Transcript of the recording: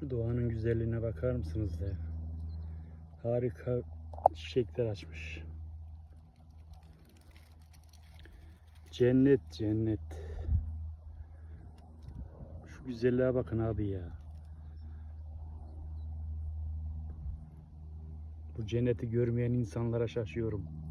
Şu doğanın güzelliğine bakar mısınız ya? Harika çiçekler açmış. Cennet cennet. Şu güzelliğe bakın abi ya. Bu cenneti görmeyen insanlara şaşıyorum.